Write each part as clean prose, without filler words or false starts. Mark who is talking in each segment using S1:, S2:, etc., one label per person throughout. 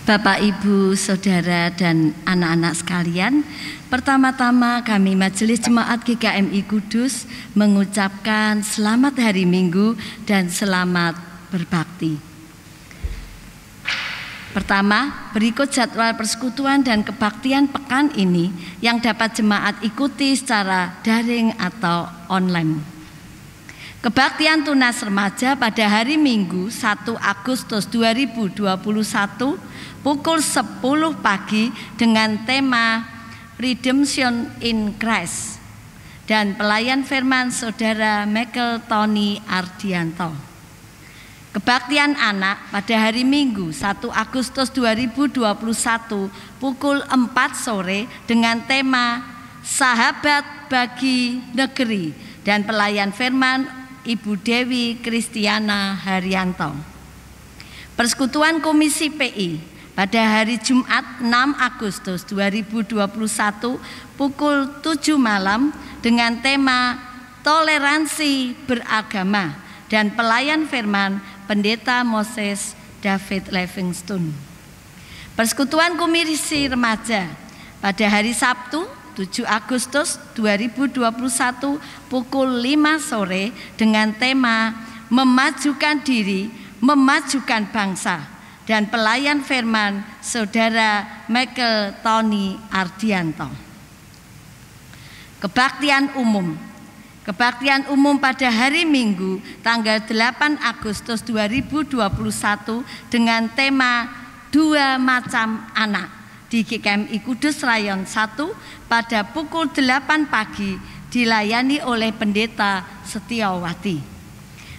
S1: Bapak, Ibu, Saudara, dan anak-anak sekalian, pertama-tama kami Majelis Jemaat GKMI Kudus mengucapkan selamat hari Minggu dan selamat berbakti. Pertama, berikut jadwal persekutuan dan kebaktian pekan ini yang dapat jemaat ikuti secara daring atau online. Kebaktian tunas remaja pada hari Minggu 1 Agustus 2021 pukul 10 pagi dengan tema Redemption in Christ dan pelayan firman Saudara Michael Tony Ardianto. Kebaktian anak pada hari Minggu 1 Agustus 2021 pukul 4 sore dengan tema Sahabat bagi Negeri dan pelayan firman Ibu Dewi Kristiana Haryanto. Persekutuan Komisi PI pada hari Jumat 6 Agustus 2021 pukul 7 malam dengan tema Toleransi Beragama dan pelayan firman Pendeta Moses David Livingstone. Persekutuan Komisi Remaja pada hari Sabtu 7 Agustus 2021 pukul 5 sore dengan tema Memajukan Diri, Memajukan Bangsa dan pelayan firman Saudara Michael Tony Ardianto. Kebaktian umum. Kebaktian umum pada hari Minggu tanggal 8 Agustus 2021 dengan tema Dua Macam Anak di GKMI Kudus Rayon 1 pada pukul 8 pagi dilayani oleh Pendeta Setiawati.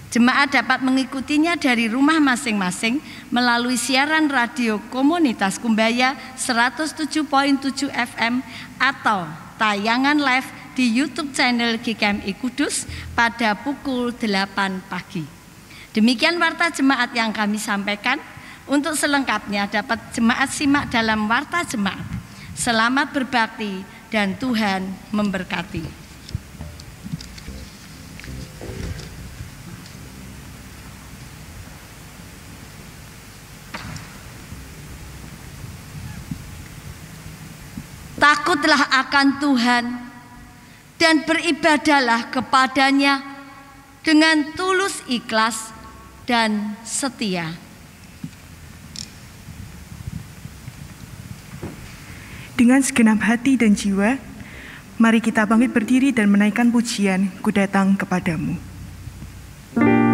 S1: Jemaat dapat mengikutinya dari rumah masing-masing melalui siaran radio komunitas Kumbaya 107.7 FM atau tayangan live di YouTube channel GKMI Kudus pada pukul 8 pagi. Demikian warta jemaat yang kami sampaikan. Untuk selengkapnya dapat jemaat simak dalam warta jemaat. Selamat berbakti dan Tuhan memberkati. Takutlah akan Tuhan dan beribadahlah kepadanya dengan tulus ikhlas dan setia.
S2: Dengan segenap hati dan jiwa, mari kita bangkit berdiri dan menaikkan pujian, Ku Datang Kepadamu.
S3: Kau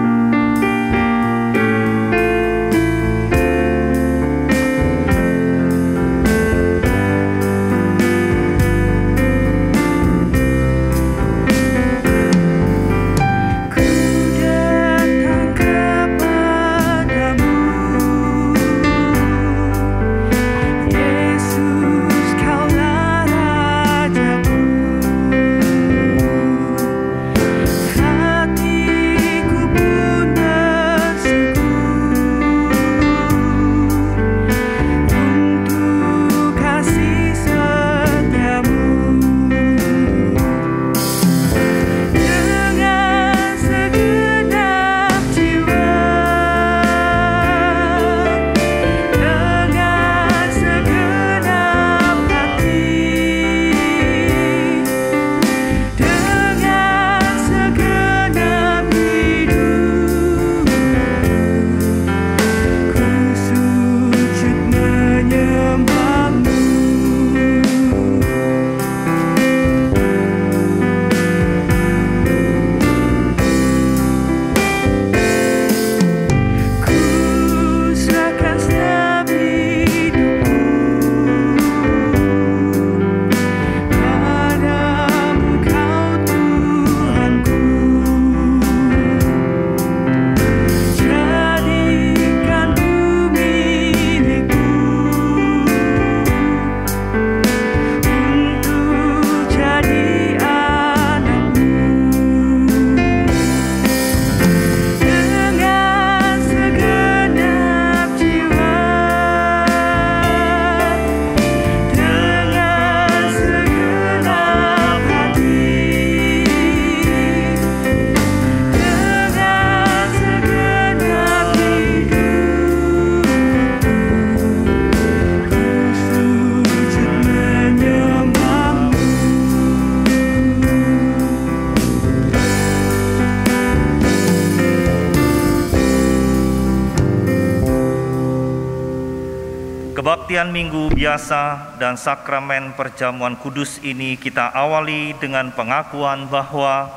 S3: Kebaktian Minggu Biasa dan Sakramen Perjamuan Kudus ini kita awali dengan pengakuan bahwa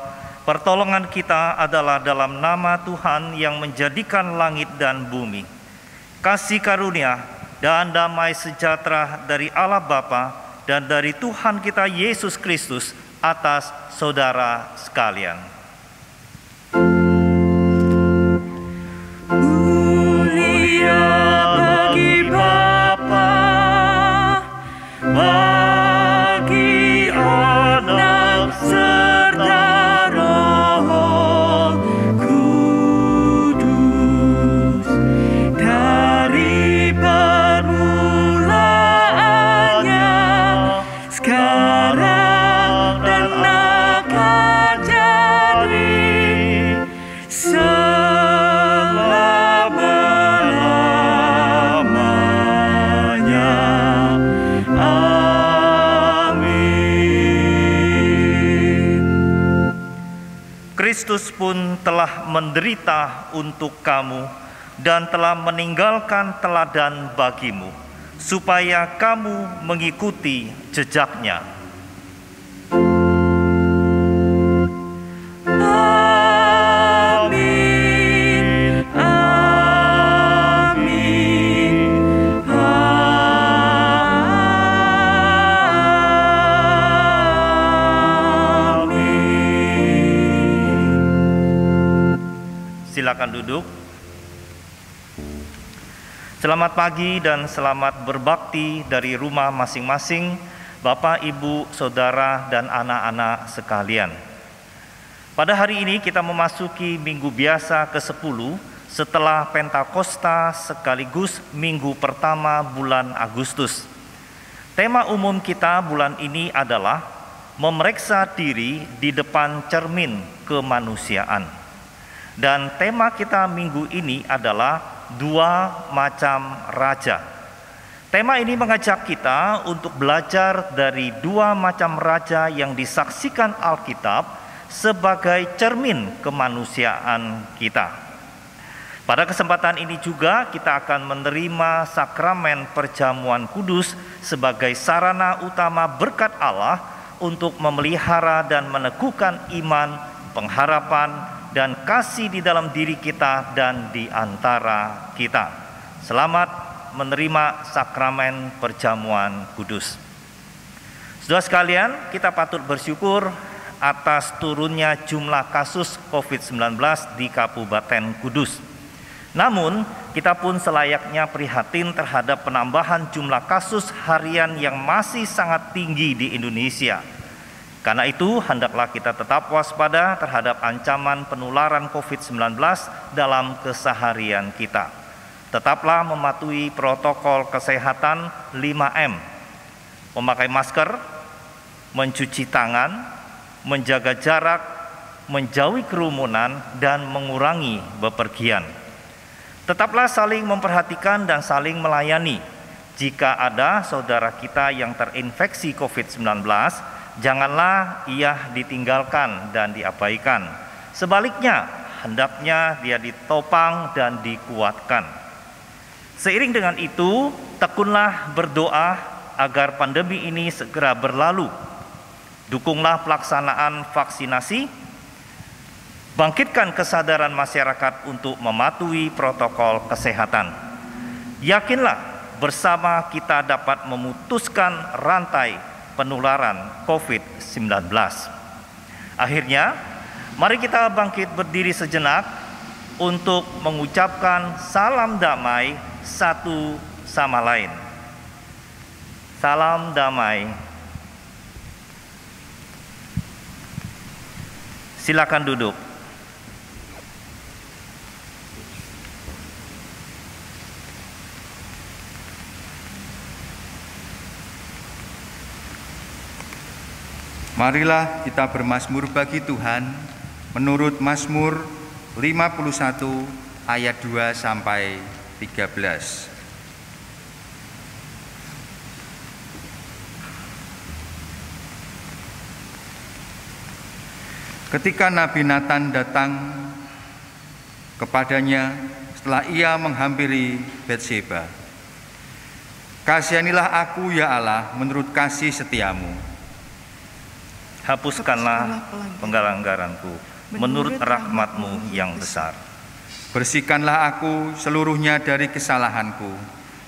S3: pertolongan kita adalah dalam nama Tuhan yang menjadikan langit dan bumi. Kasih karunia dan damai sejahtera dari Allah Bapa dan dari Tuhan kita Yesus Kristus atas saudara sekalian. Mulia bagi Bapa, bagi Anak serta Roh Kudus, dari permulaannya, sekarang dan akan jadi selama-lamanya. Amin. Kristus pun telah menderita untuk kamu dan telah meninggalkan teladan bagimu, supaya kamu mengikuti jejaknya. Amin, amin, amin. Silakan duduk. Selamat pagi dan selamat berbakti dari rumah masing-masing, Bapak, Ibu, Saudara, dan anak-anak sekalian. Pada hari ini kita memasuki Minggu Biasa ke-10 setelah Pentakosta sekaligus Minggu pertama bulan Agustus. Tema umum kita bulan ini adalah memeriksa diri di depan cermin kemanusiaan. Dan tema kita minggu ini adalah dua macam raja. Tema ini mengajak kita untuk belajar dari dua macam raja yang disaksikan Alkitab sebagai cermin kemanusiaan kita. Pada kesempatan ini juga kita akan menerima sakramen perjamuan kudus sebagai sarana utama berkat Allah untuk memelihara dan meneguhkan iman, pengharapan, dan kasih di dalam diri kita dan di antara kita. Selamat menerima sakramen perjamuan kudus. Saudara sekalian, kita patut bersyukur atas turunnya jumlah kasus COVID-19 di Kabupaten Kudus. Namun, kita pun selayaknya prihatin terhadap penambahan jumlah kasus harian yang masih sangat tinggi di Indonesia. Karena itu, hendaklah kita tetap waspada terhadap ancaman penularan COVID-19 dalam keseharian kita. Tetaplah mematuhi protokol kesehatan 5M, memakai masker, mencuci tangan, menjaga jarak, menjauhi kerumunan, dan mengurangi bepergian. Tetaplah saling memperhatikan dan saling melayani. Jika ada saudara kita yang terinfeksi COVID-19, janganlah ia ditinggalkan dan diabaikan. Sebaliknya, hendaknya dia ditopang dan dikuatkan. Seiring dengan itu, tekunlah berdoa agar pandemi ini segera berlalu. Dukunglah pelaksanaan vaksinasi, bangkitkan kesadaran masyarakat untuk mematuhi protokol kesehatan. Yakinlah bersama kita dapat memutuskan rantai penularan COVID-19. Akhirnya, mari kita bangkit berdiri sejenak untuk mengucapkan salam damai satu sama lain. Salam damai. Silakan duduk.
S4: Marilah kita bermazmur bagi Tuhan menurut Mazmur 51 ayat 2 sampai 13. Ketika Nabi Nathan datang kepadanya setelah ia menghampiri Betseba, Kasihanilah aku ya Allah menurut kasih setiamu.
S3: Hapuskanlah pelanggaranku menurut rahmat-Mu yang besar.
S4: Bersihkanlah aku seluruhnya dari kesalahanku,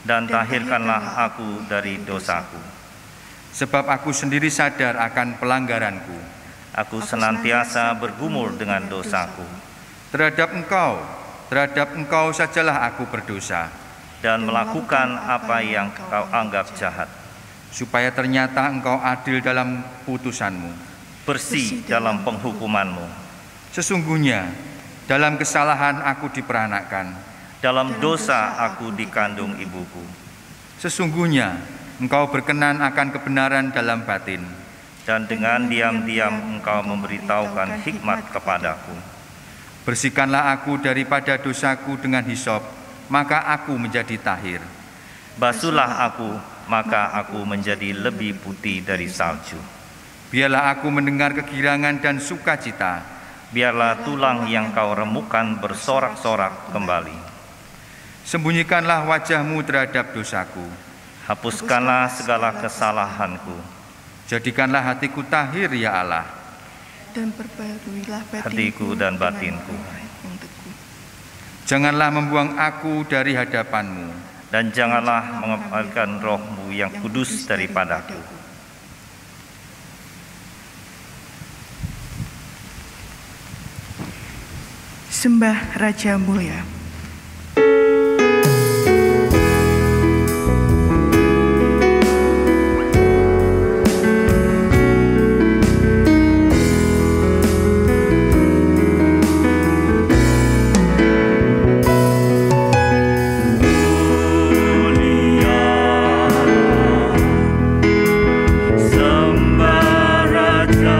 S3: dan tahirkanlah aku dari dosaku.
S4: sebab aku sendiri sadar akan pelanggaranku.
S3: Aku senantiasa bergumul dengan dosaku,
S4: Terhadap engkau sajalah aku berdosa,
S3: dan melakukan apa yang kau anggap jahat.
S4: supaya ternyata engkau adil dalam putusanmu.
S3: Bersih dalam penghukuman-Mu.
S4: Sesungguhnya dalam kesalahan aku diperanakkan,
S3: Dalam dosa aku dikandung ibuku.
S4: sesungguhnya engkau berkenan akan kebenaran dalam batin.
S3: Dan dengan diam-diam Engkau memberitahukan hikmat kepadaku.
S4: Bersihkanlah aku daripada dosaku dengan hisop, maka aku menjadi tahir.
S3: Basuhlah aku, maka aku menjadi lebih putih dari salju.
S4: Biarlah aku mendengar kegirangan dan sukacita.
S3: Biarlah tulang yang kau remukan bersorak-sorak kembali.
S4: Sembunyikanlah wajahmu terhadap dosaku.
S3: Hapuskanlah segala kesalahanku.
S4: Jadikanlah hatiku tahir ya Allah.
S2: Dan perbaruilah
S3: Hatiku dan batinku.
S2: yang teguh.
S4: Janganlah membuang aku dari hadapanmu.
S3: Dan janganlah mengepalkan roh-Mu yang kudus daripadaku.
S2: Sembah Raja Mulia.
S3: Raja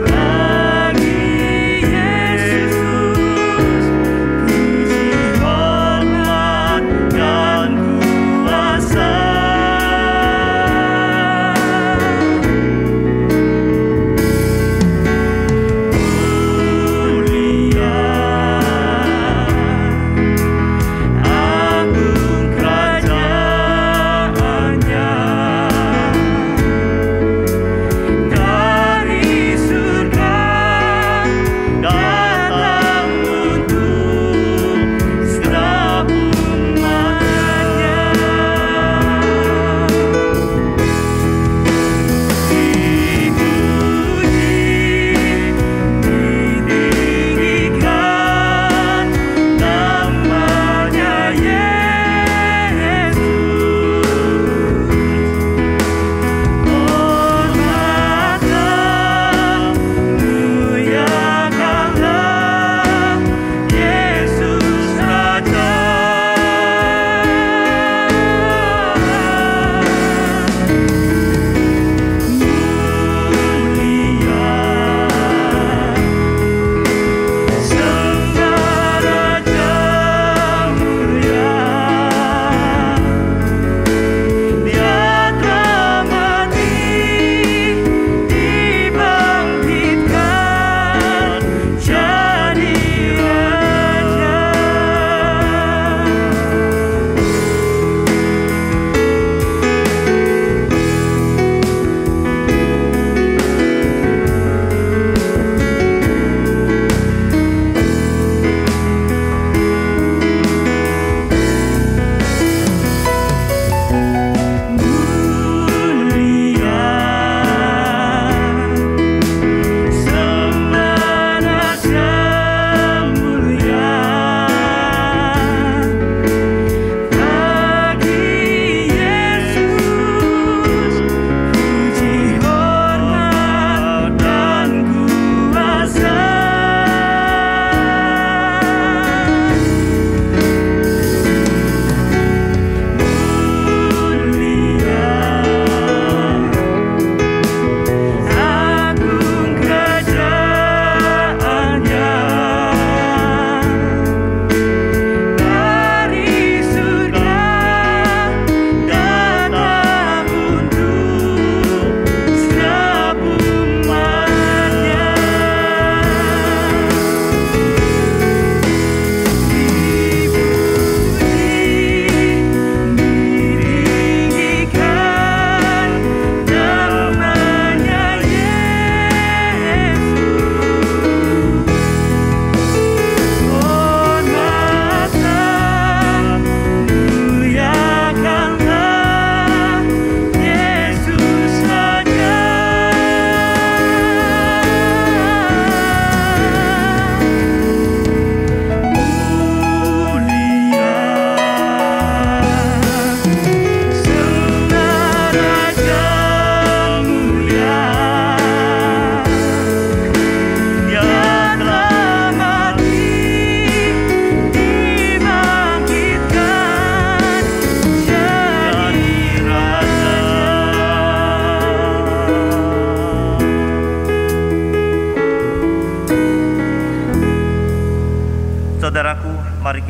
S3: mulia,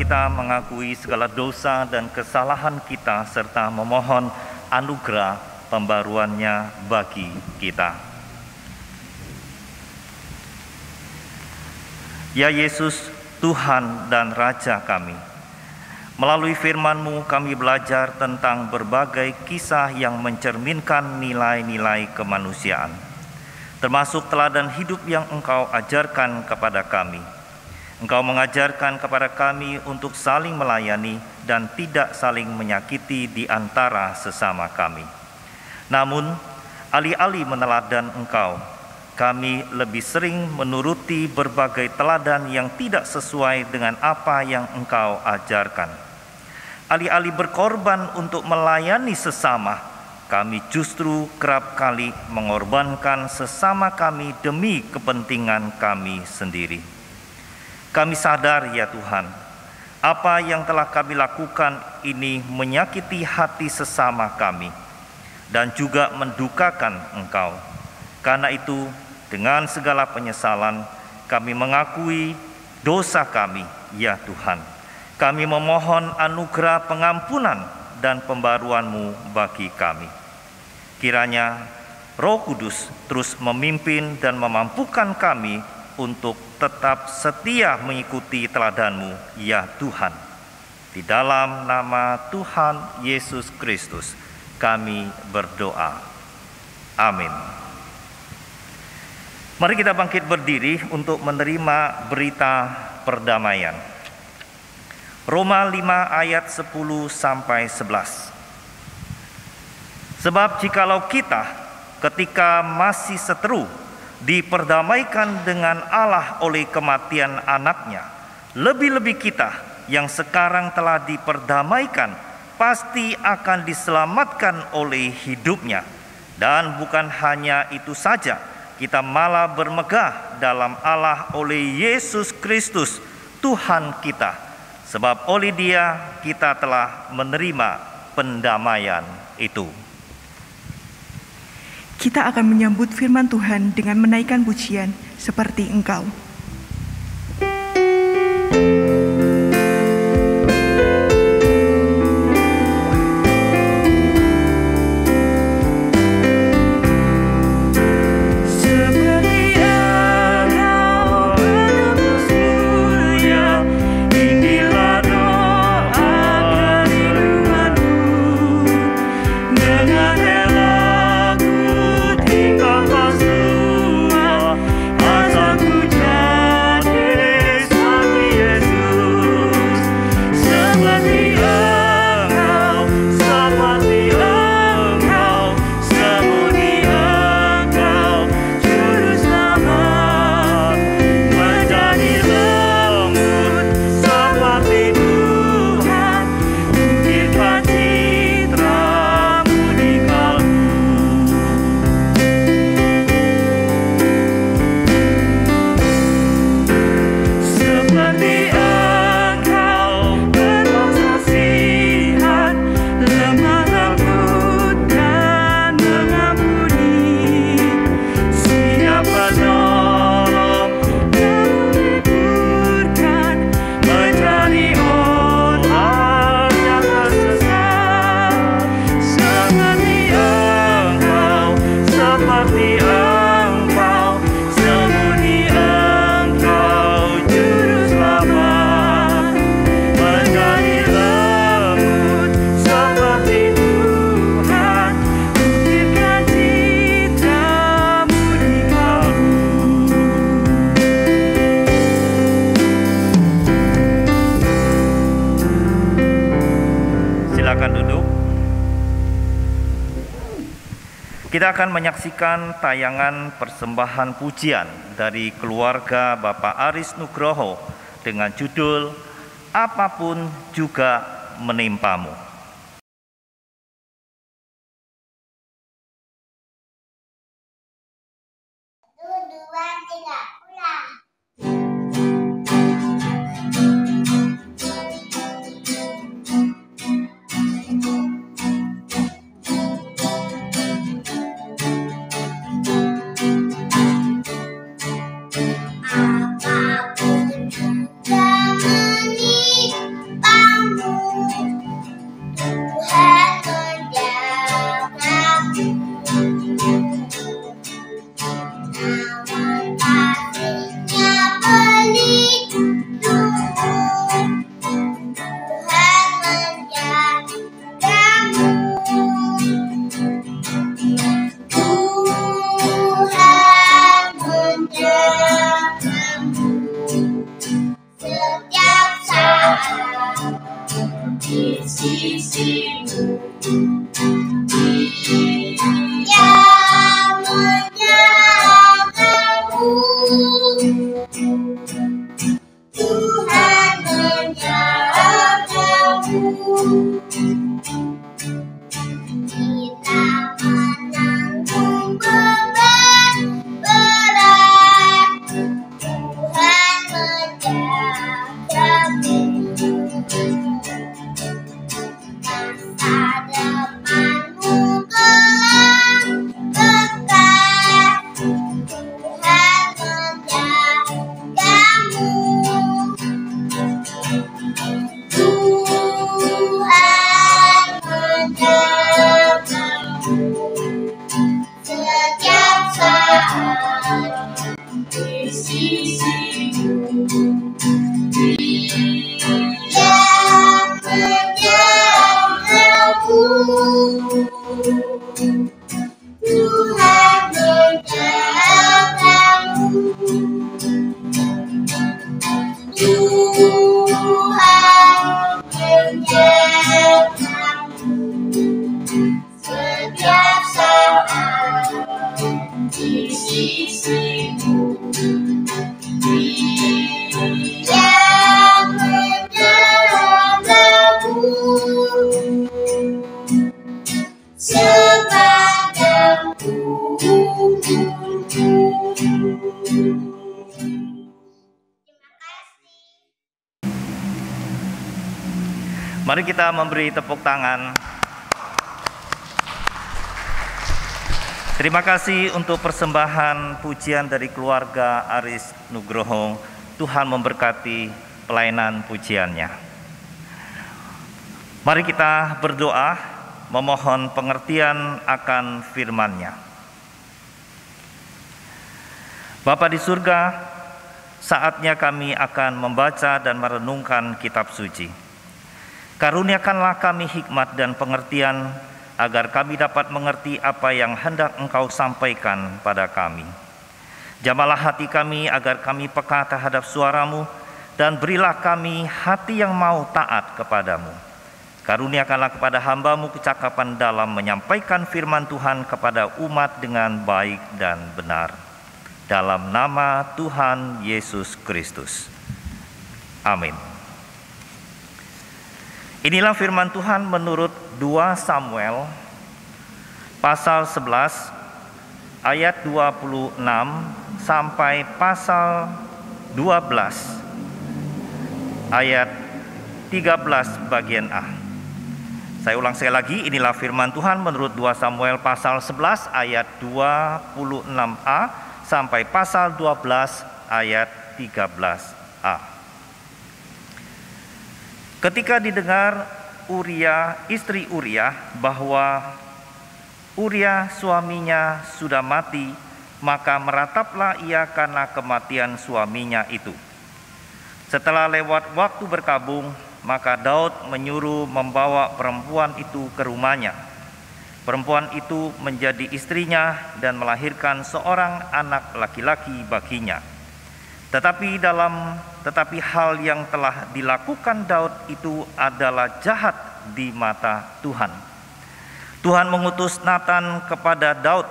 S3: kita mengakui segala dosa dan kesalahan kita serta memohon anugerah pembaruannya bagi kita. Ya Yesus, Tuhan dan Raja kami, melalui firman-Mu kami belajar tentang berbagai kisah yang mencerminkan nilai-nilai kemanusiaan, termasuk teladan hidup yang Engkau ajarkan kepada kami. Engkau mengajarkan kepada kami untuk saling melayani dan tidak saling menyakiti di antara sesama kami. Namun, alih-alih meneladan Engkau, kami lebih sering menuruti berbagai teladan yang tidak sesuai dengan apa yang Engkau ajarkan. Alih-alih berkorban untuk melayani sesama, kami justru kerap kali mengorbankan sesama kami demi kepentingan kami sendiri. Kami sadar ya Tuhan, apa yang telah kami lakukan ini menyakiti hati sesama kami dan juga mendukakan Engkau. Karena itu, dengan segala penyesalan, kami mengakui dosa kami ya Tuhan. Kami memohon anugerah pengampunan dan pembaruan-Mu bagi kami. Kiranya Roh Kudus terus memimpin dan memampukan kami untuk tetap setia mengikuti teladan-Mu ya Tuhan. Di dalam nama Tuhan Yesus Kristus kami berdoa. Amin. Mari kita bangkit berdiri untuk menerima berita perdamaian. Roma 5 ayat 10 sampai 11. Sebab jikalau kita ketika masih seteru diperdamaikan dengan Allah oleh kematian anaknya, lebih-lebih kita yang sekarang telah diperdamaikan pasti akan diselamatkan oleh hidupnya. Dan bukan hanya itu saja, kita malah bermegah dalam Allah oleh Yesus Kristus Tuhan kita, sebab oleh Dia kita telah menerima pendamaian itu.
S2: Kita akan menyambut firman Tuhan dengan menaikkan pujian seperti Engkau.
S3: Kita akan menyaksikan tayangan persembahan pujian dari keluarga Bapak Aris Nugroho dengan judul Apapun Juga Menimpamu.
S5: di sisimu, yang menjagamu sepanjang umurku.
S3: Mari kita memberi tepuk tangan. Terima kasih untuk persembahan pujian dari keluarga Aris Nugroho. Tuhan memberkati pelayanan pujiannya. Mari kita berdoa memohon pengertian akan firman-Nya. Bapa di surga, saatnya kami akan membaca dan merenungkan kitab suci. Karuniakanlah kami hikmat dan pengertian, agar kami dapat mengerti apa yang hendak Engkau sampaikan pada kami. Jamalah hati kami agar kami peka terhadap suara-Mu, dan berilah kami hati yang mau taat kepadamu. Karuniakanlah kepada hamba-Mu kecakapan dalam menyampaikan firman Tuhan kepada umat dengan baik dan benar. Dalam nama Tuhan Yesus Kristus. Amin. Inilah firman Tuhan menurut 2 Samuel pasal 11 ayat 26 sampai pasal 12 ayat 13 bagian A. Saya ulang sekali lagi, inilah firman Tuhan menurut 2 Samuel pasal 11 ayat 26a sampai pasal 12 ayat 13a. Ketika didengar istri Uria bahwa Uria suaminya sudah mati, maka merataplah ia karena kematian suaminya itu. Setelah lewat waktu berkabung, maka Daud menyuruh membawa perempuan itu ke rumahnya. Perempuan itu menjadi istrinya dan melahirkan seorang anak laki-laki baginya. Tetapi hal yang telah dilakukan Daud itu adalah jahat di mata Tuhan. Tuhan mengutus Nathan kepada Daud.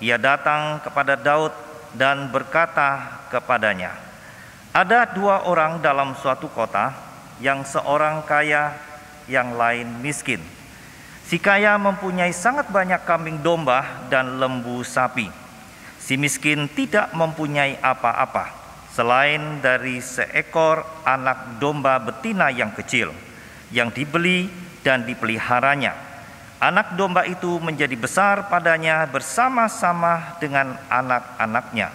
S3: Ia datang kepada Daud dan berkata kepadanya, "Ada 2 orang dalam suatu kota, yang seorang kaya, yang lain miskin. Si kaya mempunyai sangat banyak kambing domba dan lembu sapi. Si miskin tidak mempunyai apa-apa selain dari seekor anak domba betina yang kecil, yang dibeli dan dipeliharanya. Anak domba itu menjadi besar padanya bersama-sama dengan anak-anaknya.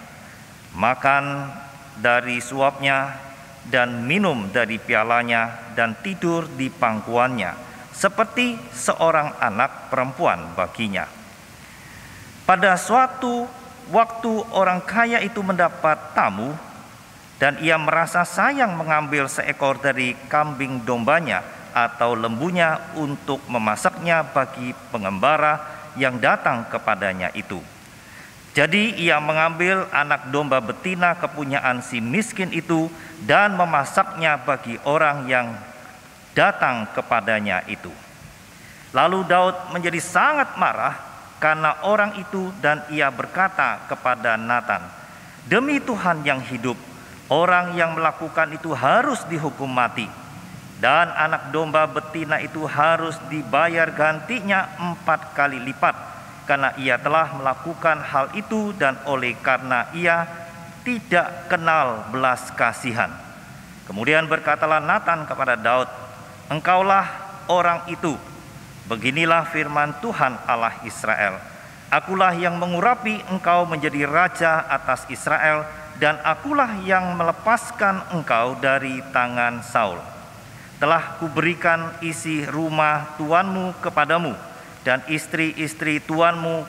S3: Makan dari suapnya dan minum dari pialanya dan tidur di pangkuannya, seperti seorang anak perempuan baginya." Pada suatu waktu orang kaya itu mendapat tamu, dan ia merasa sayang mengambil seekor dari kambing dombanya atau lembunya untuk memasaknya bagi pengembara yang datang kepadanya itu. Jadi ia mengambil anak domba betina kepunyaan si miskin itu dan memasaknya bagi orang yang datang kepadanya itu. Lalu Daud menjadi sangat marah karena orang itu, dan ia berkata kepada Nathan, "Demi Tuhan yang hidup, orang yang melakukan itu harus dihukum mati, dan anak domba betina itu harus dibayar gantinya 4 kali lipat, karena ia telah melakukan hal itu dan oleh karena ia tidak kenal belas kasihan." Kemudian berkatalah Nathan kepada Daud, "Engkaulah orang itu. Beginilah firman Tuhan Allah Israel. Akulah yang mengurapi engkau menjadi raja atas Israel, dan akulah yang melepaskan engkau dari tangan Saul. Telah kuberikan isi rumah tuanmu kepadamu, dan istri-istri tuanmu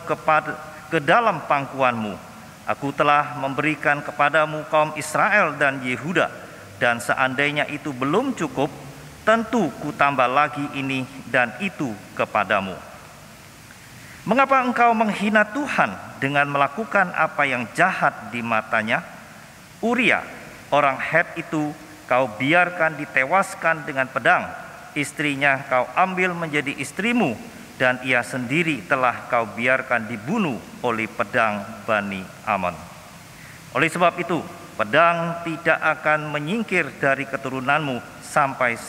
S3: ke dalam pangkuanmu. Aku telah memberikan kepadamu kaum Israel dan Yehuda, dan seandainya itu belum cukup, tentu kutambah lagi ini dan itu kepadamu. Mengapa engkau menghina Tuhan dengan melakukan apa yang jahat di matanya? Uria, orang Het itu, kau biarkan ditewaskan dengan pedang. Istrinya kau ambil menjadi istrimu, dan ia sendiri telah kau biarkan dibunuh oleh pedang Bani Amon. Oleh sebab itu, pedang tidak akan menyingkir dari keturunanmu sampai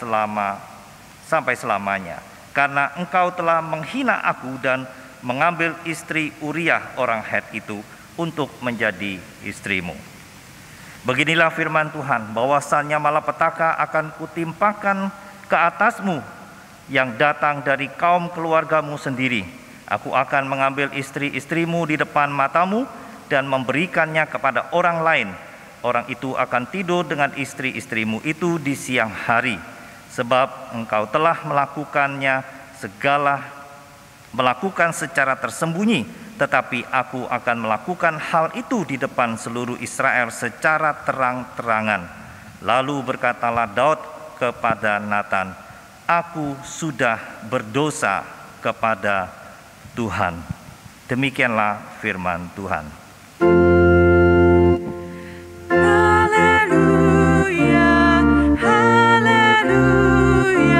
S3: selamanya, karena engkau telah menghina aku dan mengambil istri Uriah orang Het itu untuk menjadi istrimu. Beginilah firman Tuhan, bahwasannya malapetaka akan kutimpakan ke atasmu yang datang dari kaum keluargamu sendiri. Aku akan mengambil istri-istrimu di depan matamu dan memberikannya kepada orang lain. Orang itu akan tidur dengan istri-istrimu itu di siang hari, sebab engkau telah melakukan secara tersembunyi, tetapi aku akan melakukan hal itu di depan seluruh Israel secara terang-terangan. Lalu berkatalah Daud kepada Natan, aku sudah berdosa kepada Tuhan. Demikianlah firman Tuhan.
S2: Haleluya, haleluya,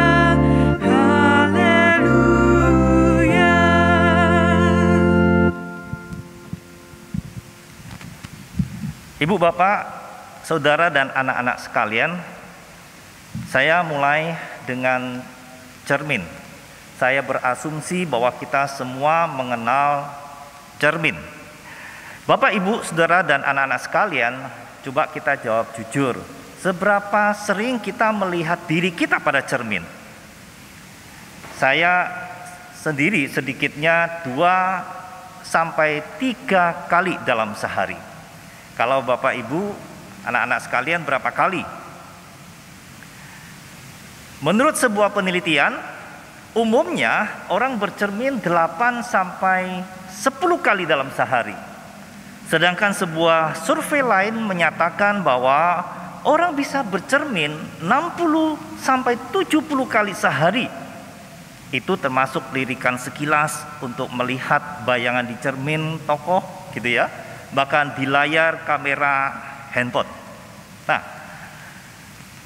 S2: haleluya.
S3: Ibu, Bapak, Saudara dan anak-anak sekalian, saya mulai dengan cermin. Saya berasumsi bahwa kita semua mengenal cermin. Bapak, Ibu, Saudara dan anak-anak sekalian, coba kita jawab jujur. Seberapa sering kita melihat diri kita pada cermin? Saya sendiri sedikitnya 2-3 kali dalam sehari. Kalau Bapak, Ibu, anak-anak sekalian, berapa kali? Menurut sebuah penelitian, umumnya orang bercermin 8-10 kali dalam sehari. Sedangkan sebuah survei lain menyatakan bahwa orang bisa bercermin 60-70 kali sehari. Itu termasuk lirikan sekilas untuk melihat bayangan di cermin tokoh gitu ya, bahkan di layar kamera handphone. Nah,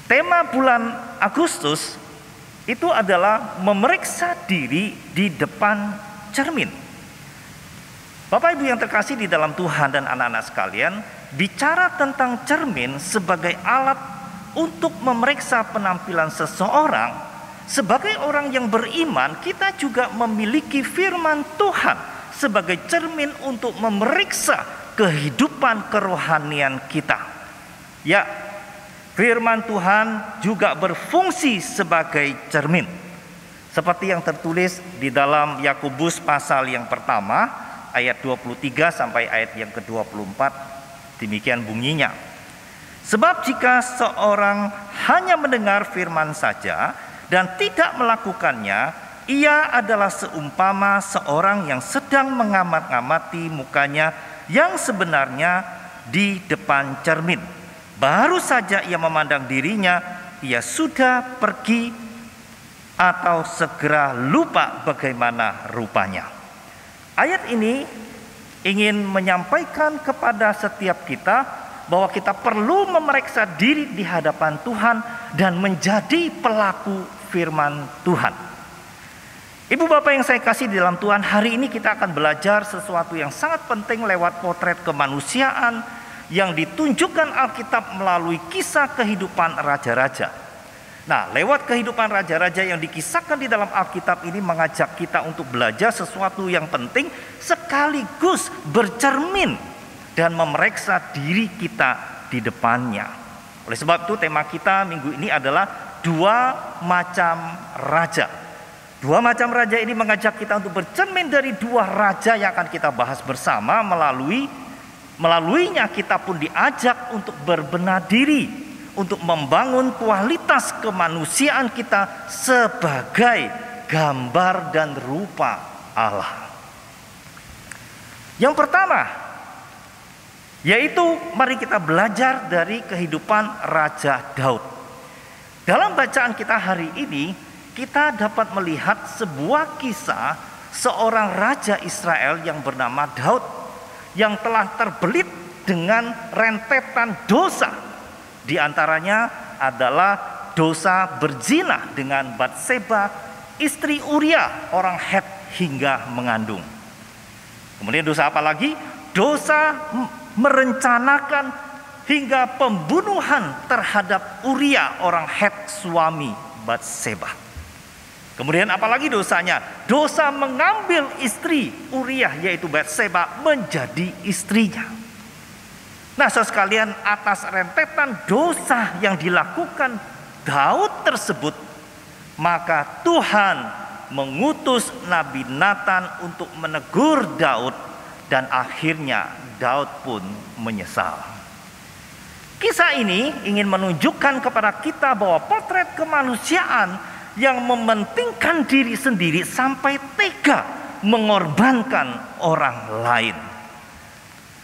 S3: tema bulan Agustus itu adalah memeriksa diri di depan cermin. Bapak Ibu yang terkasih di dalam Tuhan dan anak-anak sekalian, bicara tentang cermin sebagai alat untuk memeriksa penampilan seseorang, sebagai orang yang beriman, kita juga memiliki firman Tuhan sebagai cermin untuk memeriksa kehidupan kerohanian kita. Ya, firman Tuhan juga berfungsi sebagai cermin. Seperti yang tertulis di dalam Yakobus pasal yang pertama, ayat 23 sampai ayat yang ke-24, demikian bunyinya. Sebab jika seorang hanya mendengar firman saja dan tidak melakukannya, ia adalah seumpama seorang yang sedang mengamat-ngamati mukanya yang sebenarnya di depan cermin. Baru saja ia memandang dirinya, ia sudah pergi atau segera lupa bagaimana rupanya. Ayat ini ingin menyampaikan kepada setiap kita bahwa kita perlu memeriksa diri di hadapan Tuhan dan menjadi pelaku firman Tuhan. Ibu bapak yang saya kasih di dalam Tuhan, hari ini kita akan belajar sesuatu yang sangat penting lewat potret kemanusiaan yang ditunjukkan Alkitab melalui kisah kehidupan raja-raja. Nah, lewat kehidupan raja-raja yang dikisahkan di dalam Alkitab ini mengajak kita untuk belajar sesuatu yang penting sekaligus bercermin dan memeriksa diri kita di depannya. Oleh sebab itu tema kita minggu ini adalah 2 macam raja. 2 macam raja ini mengajak kita untuk bercermin dari 2 raja yang akan kita bahas bersama. Melaluinya kita pun diajak untuk berbenah diri, untuk membangun kualitas kemanusiaan kita sebagai gambar dan rupa Allah. Yang pertama, yaitu mari kita belajar dari kehidupan Raja Daud. Dalam bacaan kita hari ini, kita dapat melihat sebuah kisah seorang raja Israel yang bernama Daud, yang telah terbelit dengan rentetan dosa. Di antaranya adalah dosa berzina dengan Batseba, istri Uriah orang Het hingga mengandung. Kemudian dosa apa lagi? Dosa merencanakan hingga pembunuhan terhadap Uria orang Het suami Batseba. Kemudian apalagi dosanya? Dosa mengambil istri Uria yaitu Batseba menjadi istrinya. Nah, saudara sekalian, atas rentetan dosa yang dilakukan Daud tersebut, maka Tuhan mengutus Nabi Nathan untuk menegur Daud, dan akhirnya Daud pun menyesal. Kisah ini ingin menunjukkan kepada kita bahwa potret kemanusiaan yang mementingkan diri sendiri sampai tega mengorbankan orang lain.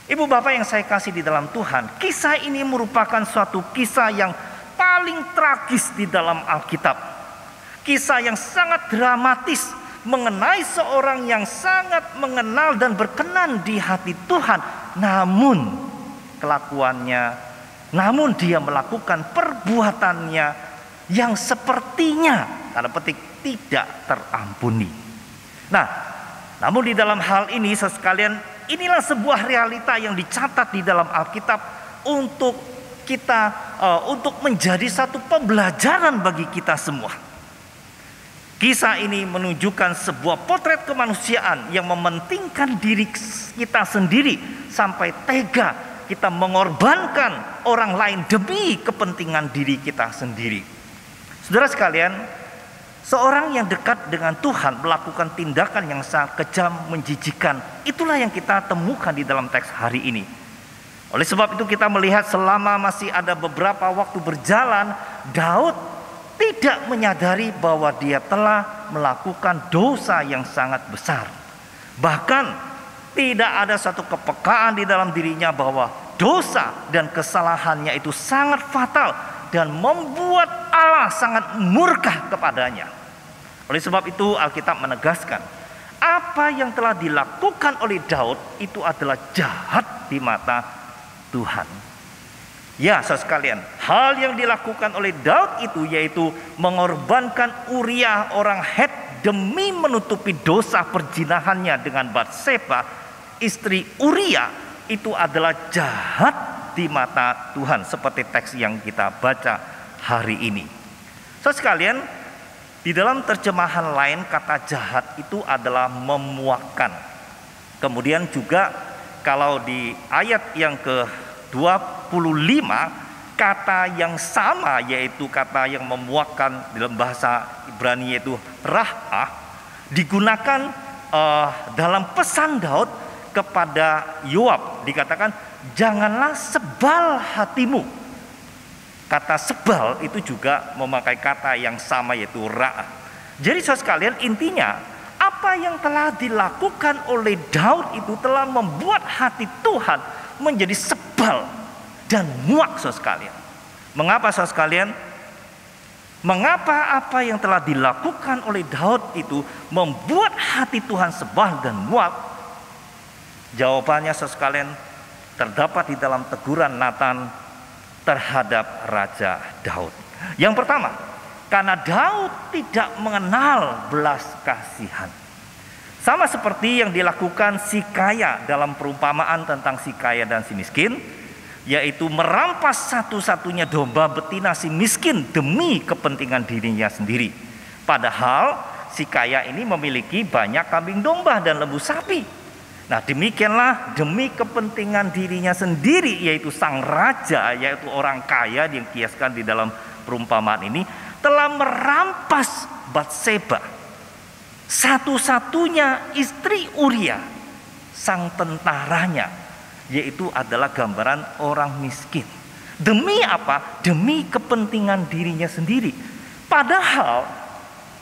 S3: Ibu bapak yang saya kasih di dalam Tuhan, kisah ini merupakan suatu kisah yang paling tragis di dalam Alkitab. Kisah yang sangat dramatis mengenai seorang yang sangat mengenal dan berkenan di hati Tuhan, namun namun dia melakukan perbuatannya yang sepertinya tanda petik tidak terampuni. Nah, namun di dalam hal ini sekalian, inilah sebuah realita yang dicatat di dalam Alkitab untuk kita, untuk menjadi satu pembelajaran bagi kita semua. Kisah ini menunjukkan sebuah potret kemanusiaan yang mementingkan diri kita sendiri sampai tega kita mengorbankan orang lain demi kepentingan diri kita sendiri. Saudara sekalian, seorang yang dekat dengan Tuhan melakukan tindakan yang sangat kejam, menjijikan. Itulah yang kita temukan di dalam teks hari ini. Oleh sebab itu kita melihat selama masih ada beberapa waktu berjalan, Daud tidak menyadari bahwa dia telah melakukan dosa yang sangat besar. Bahkan tidak ada satu kepekaan di dalam dirinya bahwa dosa dan kesalahannya itu sangat fatal dan membuat Allah sangat murka kepadanya. Oleh sebab itu Alkitab menegaskan, apa yang telah dilakukan oleh Daud itu adalah jahat di mata Tuhan. Ya, saudara sekalian, hal yang dilakukan oleh Daud itu yaitu mengorbankan Uria orang Het demi menutupi dosa perzinahannya dengan Batseba, istri Uria, itu adalah jahat di mata Tuhan seperti teks yang kita baca hari ini. Saudara sekalian, di dalam terjemahan lain kata jahat itu adalah memuakkan. Kemudian juga kalau di ayat yang ke-25 kata yang sama yaitu kata yang memuakkan dalam bahasa Ibrani yaitu ra'ah digunakan dalam pesan Daud kepada Yoab. Dikatakan janganlah sebal hatimu. Kata sebal itu juga memakai kata yang sama yaitu ra'ah. Jadi saudara sekalian, intinya apa yang telah dilakukan oleh Daud itu telah membuat hati Tuhan menjadi sebal dan muak, saudara sekalian. Mengapa, saudara sekalian? Mengapa apa yang telah dilakukan oleh Daud itu membuat hati Tuhan sebal dan muak? Jawabannya, saudara sekalian, terdapat di dalam teguran Nathan terhadap Raja Daud. Yang pertama, karena Daud tidak mengenal belas kasihan. Sama seperti yang dilakukan si kaya dalam perumpamaan tentang si kaya dan si miskin, yaitu merampas satu-satunya domba betina si miskin demi kepentingan dirinya sendiri. Padahal si kaya ini memiliki banyak kambing domba dan lembu sapi. Nah, demikianlah demi kepentingan dirinya sendiri, yaitu sang raja, yaitu orang kaya yang dikiaskan di dalam perumpamaan ini, telah merampas Batseba, satu-satunya istri Uria, sang tentaranya, yaitu adalah gambaran orang miskin. Demi apa? Demi kepentingan dirinya sendiri. Padahal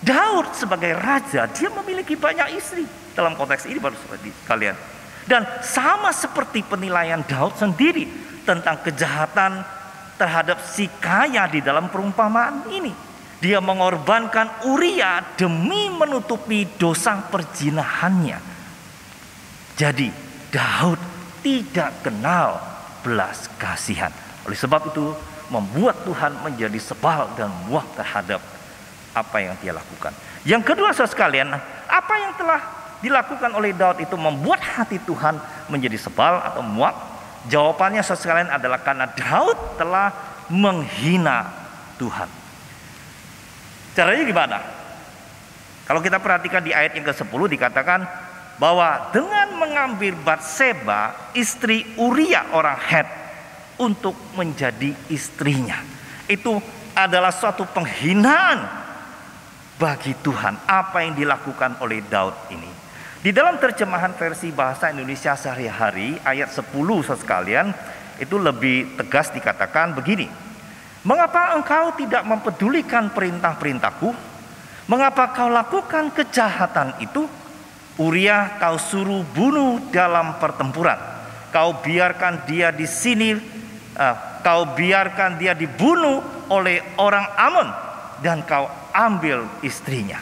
S3: Daud sebagai raja, dia memiliki banyak istri. Dalam konteks ini baru seperti kalian. Dan sama seperti penilaian Daud sendiri tentang kejahatan terhadap si kaya di dalam perumpamaan ini. Dia mengorbankan Uria demi menutupi dosa perzinahannya. Jadi Daud tidak kenal belas kasihan. Oleh sebab itu membuat Tuhan menjadi sebal dan muak terhadap apa yang dia lakukan. Yang kedua, saudara sekalian, apa yang telah dilakukan oleh Daud itu membuat hati Tuhan menjadi sebal atau muak? Jawabannya saudara sekalian adalah karena Daud telah menghina Tuhan. Caranya gimana? Kalau kita perhatikan di ayat yang ke-10 dikatakan bahwa dengan mengambil Batseba, istri Uria orang Het, untuk menjadi istrinya. Itu adalah suatu penghinaan bagi Tuhan, apa yang dilakukan oleh Daud ini. Di dalam terjemahan versi bahasa Indonesia sehari-hari ayat 10 saudara sekalian, itu lebih tegas dikatakan begini. Mengapa engkau tidak mempedulikan perintah-perintahku? Mengapa kau lakukan kejahatan itu? Uria kau suruh bunuh dalam pertempuran. Kau biarkan dia di sini, kau biarkan dia dibunuh oleh orang Amon, dan kau ambil istrinya.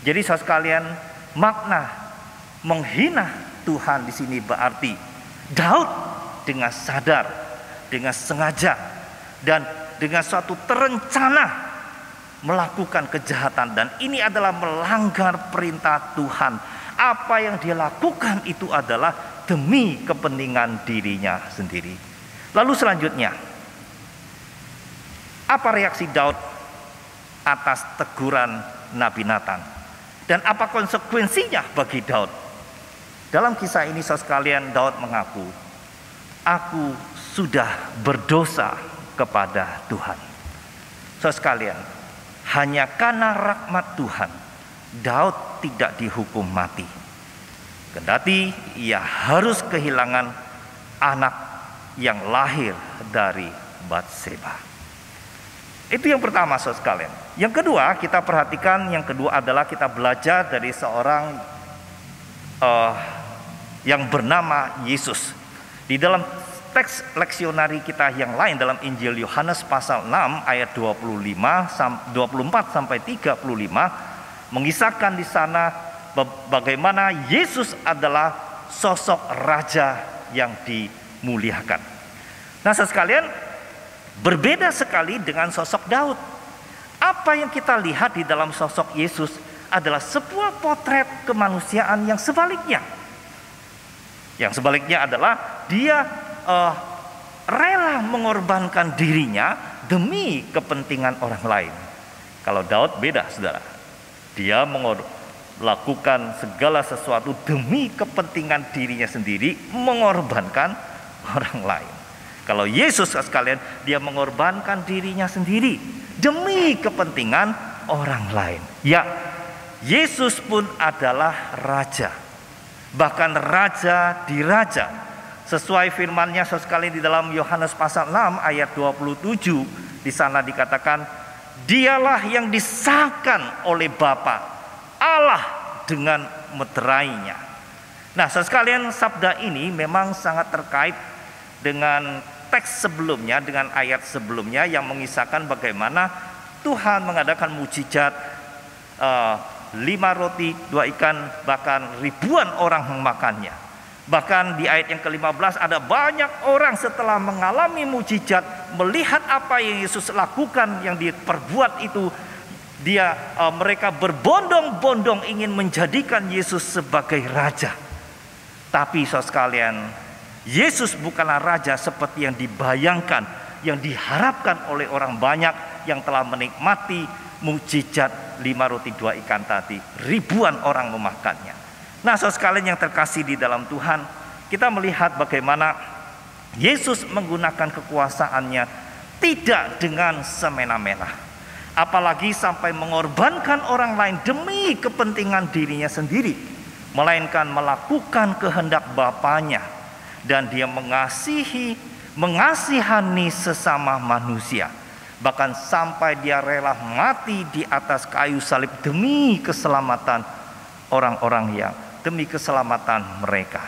S3: Jadi saudara sekalian, makna menghina Tuhan di sini berarti Daud dengan sadar, dengan sengaja, dan dengan suatu terencana melakukan kejahatan, dan ini adalah melanggar perintah Tuhan. Apa yang dia lakukan itu adalah demi kepentingan dirinya sendiri. Lalu selanjutnya, apa reaksi Daud atas teguran Nabi Natan? Dan apa konsekuensinya bagi Daud? Dalam kisah ini saudara sekalian, Daud mengaku, aku sudah berdosa kepada Tuhan. Saudara sekalian, hanya karena rahmat Tuhan, Daud tidak dihukum mati. Kendati ia harus kehilangan anak yang lahir dari Batseba. Itu yang pertama saudara sekalian. Yang kedua, kita perhatikan, yang kedua adalah kita belajar dari seorang yang bernama Yesus. Di dalam teks leksionari kita yang lain, dalam Injil Yohanes pasal 6 ayat 24 sampai 35 mengisahkan di sana bagaimana Yesus adalah sosok raja yang dimuliakan. Nah, saudara sekalian, berbeda sekali dengan sosok Daud. Apa yang kita lihat di dalam sosok Yesus adalah sebuah potret kemanusiaan yang sebaliknya. Yang sebaliknya adalah dia rela mengorbankan dirinya demi kepentingan orang lain. Kalau Daud beda, saudara. Dia melakukan segala sesuatu demi kepentingan dirinya sendiri, mengorbankan orang lain. Kalau Yesus sekalian, dia mengorbankan dirinya sendiri demi kepentingan orang lain. Ya, Yesus pun adalah raja, bahkan raja di raja. Sesuai firman-Nya sekalian di dalam Yohanes pasal 6 ayat 27, di sana dikatakan, dialah yang disahkan oleh Bapa Allah dengan meterainya. Nah, sekalian, sabda ini memang sangat terkait dengan teks sebelumnya, dengan ayat sebelumnya yang mengisahkan bagaimana Tuhan mengadakan mujizat 5 roti 2 ikan, bahkan ribuan orang memakannya. Bahkan di ayat yang ke-15 ada banyak orang setelah mengalami mujizat, melihat apa yang Yesus lakukan, yang diperbuat itu, mereka berbondong-bondong ingin menjadikan Yesus sebagai raja. Tapi saudara sekalian, Yesus bukanlah raja seperti yang dibayangkan, yang diharapkan oleh orang banyak yang telah menikmati mujizat 5 roti 2 ikan tadi. Ribuan orang memakannya. Nah, saudara sekalian yang terkasih di dalam Tuhan, kita melihat bagaimana Yesus menggunakan kekuasaannya tidak dengan semena-mena, apalagi sampai mengorbankan orang lain demi kepentingan dirinya sendiri, melainkan melakukan kehendak Bapanya, dan dia mengasihani sesama manusia, bahkan sampai dia rela mati di atas kayu salib demi keselamatan orang-orang yang demi keselamatan mereka.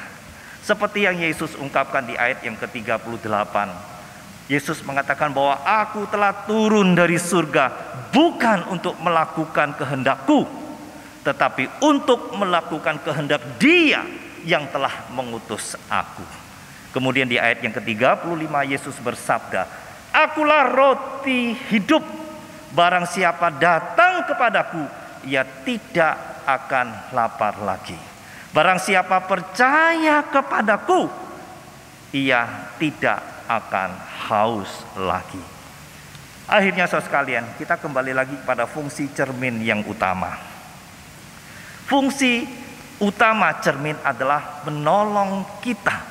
S3: Seperti yang Yesus ungkapkan di ayat yang ke-38. Yesus mengatakan bahwa aku telah turun dari surga bukan untuk melakukan kehendakku, tetapi untuk melakukan kehendak Dia yang telah mengutus aku. Kemudian di ayat yang ke-35 Yesus bersabda, akulah roti hidup, barang siapa datang kepadaku, ia tidak akan lapar lagi. Barang siapa percaya kepadaku, ia tidak akan haus lagi. Akhirnya saudara sekalian, kita kembali lagi pada fungsi cermin yang utama. Fungsi utama cermin adalah menolong kita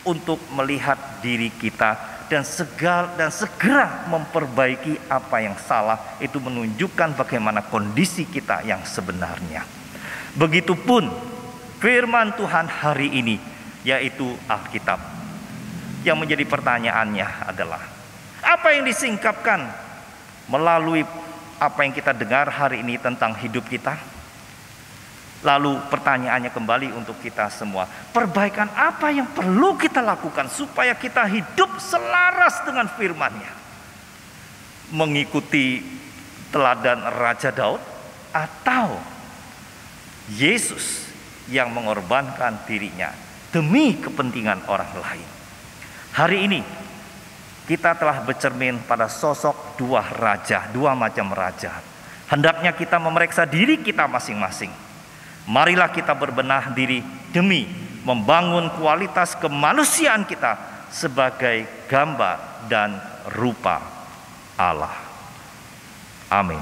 S3: untuk melihat diri kita dan segera memperbaiki apa yang salah. Itu menunjukkan bagaimana kondisi kita yang sebenarnya. Begitupun firman Tuhan hari ini, yaitu Alkitab. Yang menjadi pertanyaannya adalah, apa yang disingkapkan melalui apa yang kita dengar hari ini tentang hidup kita? Lalu pertanyaannya kembali untuk kita semua, perbaikan apa yang perlu kita lakukan supaya kita hidup selaras dengan firman-Nya? Mengikuti teladan Raja Daud atau Yesus yang mengorbankan dirinya demi kepentingan orang lain? Hari ini kita telah bercermin pada sosok dua macam raja. Hendaknya kita memeriksa diri kita masing-masing. Marilah kita berbenah diri demi membangun kualitas kemanusiaan kita sebagai gambar dan rupa Allah. Amin.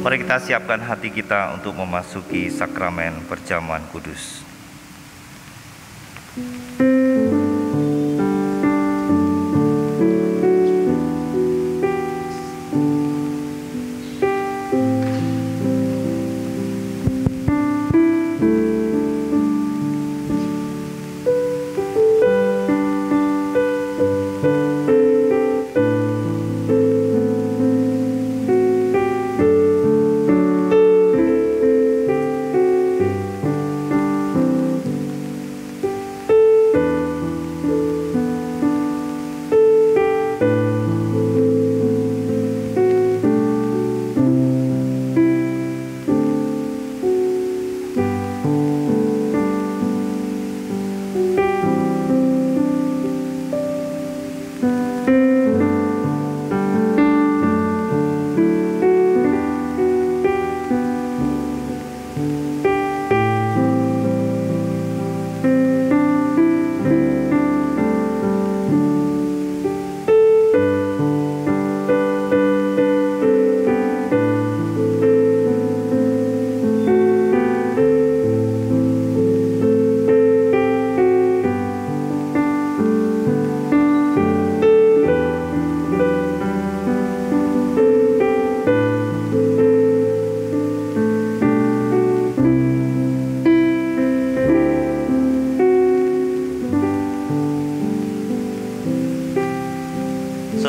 S3: Mari kita siapkan hati kita untuk memasuki sakramen perjamuan kudus.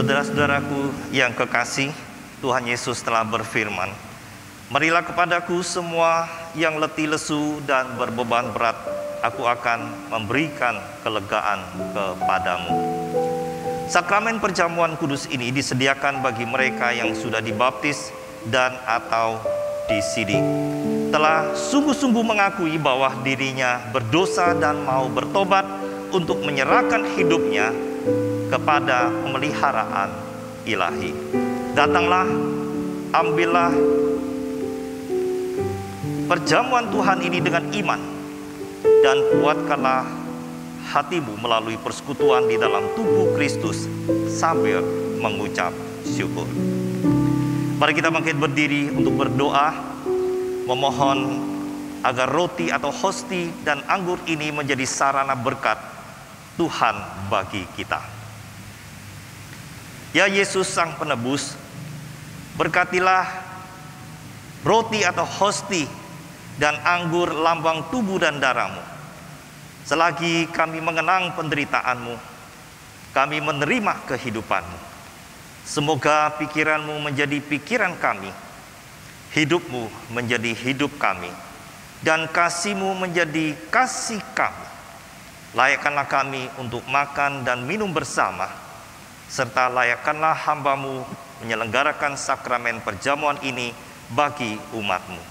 S3: Saudara-saudaraku yang kekasih, Tuhan Yesus telah berfirman, "Marilah kepadaku semua yang letih lesu dan berbeban berat, aku akan memberikan kelegaan kepadamu." Sakramen perjamuan kudus ini disediakan bagi mereka yang sudah dibaptis dan atau disidik, telah sungguh-sungguh mengakui bahwa dirinya berdosa dan mau bertobat untuk menyerahkan hidupnya kepada pemeliharaan ilahi. Datanglah, ambillah perjamuan Tuhan ini dengan iman, dan kuatkanlah hatimu melalui persekutuan di dalam tubuh Kristus sambil mengucap syukur. Mari kita bangkit berdiri untuk berdoa, memohon agar roti atau hosti dan anggur ini menjadi sarana berkat Tuhan bagi kita. Ya Yesus Sang Penebus, berkatilah roti atau hosti dan anggur lambang tubuh dan darah-Mu. Selagi kami mengenang penderitaan-Mu, kami menerima kehidupan-Mu. Semoga pikiran-Mu menjadi pikiran kami, hidup-Mu menjadi hidup kami, dan kasih-Mu menjadi kasih kami. Layakkanlah kami untuk makan dan minum bersama, serta layakkanlah hamba-Mu menyelenggarakan sakramen perjamuan ini bagi umat-Mu.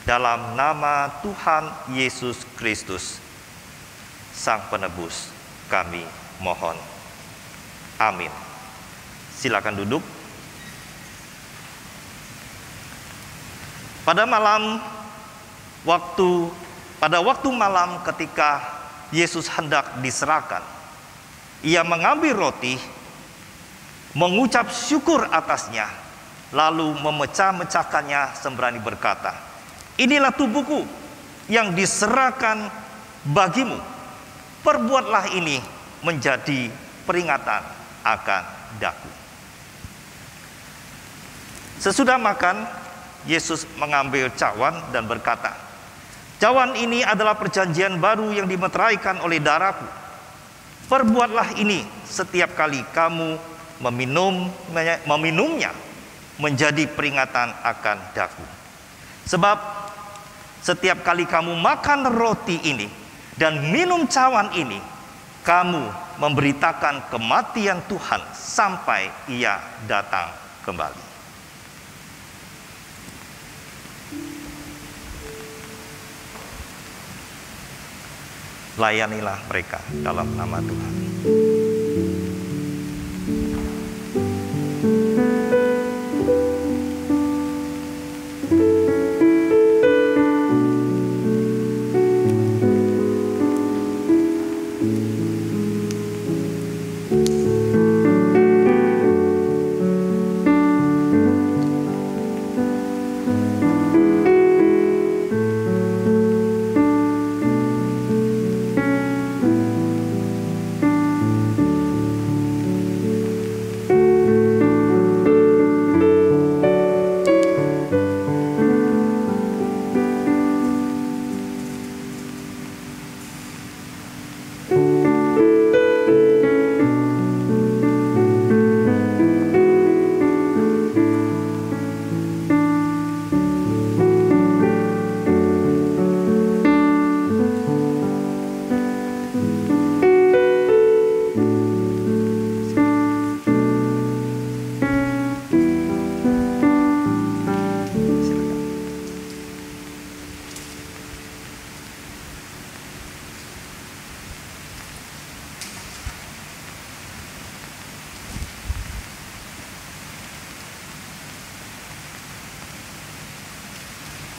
S3: Dalam nama Tuhan Yesus Kristus, Sang Penebus, kami mohon. Amin. Silakan duduk. Pada waktu malam ketika Yesus hendak diserahkan, Ia mengambil roti, mengucap syukur atasnya, lalu memecah-mecahkannya sembrani berkata, "Inilah tubuhku yang diserahkan bagimu. Perbuatlah ini menjadi peringatan akan daku." Sesudah makan, Yesus mengambil cawan dan berkata, "Cawan ini adalah perjanjian baru yang dimeteraikan oleh darahku. Perbuatlah ini setiap kali kamu meminumnya menjadi peringatan akan daku. Sebab setiap kali kamu makan roti ini dan minum cawan ini, kamu memberitakan kematian Tuhan sampai Ia datang kembali." Layanilah mereka dalam nama Tuhan.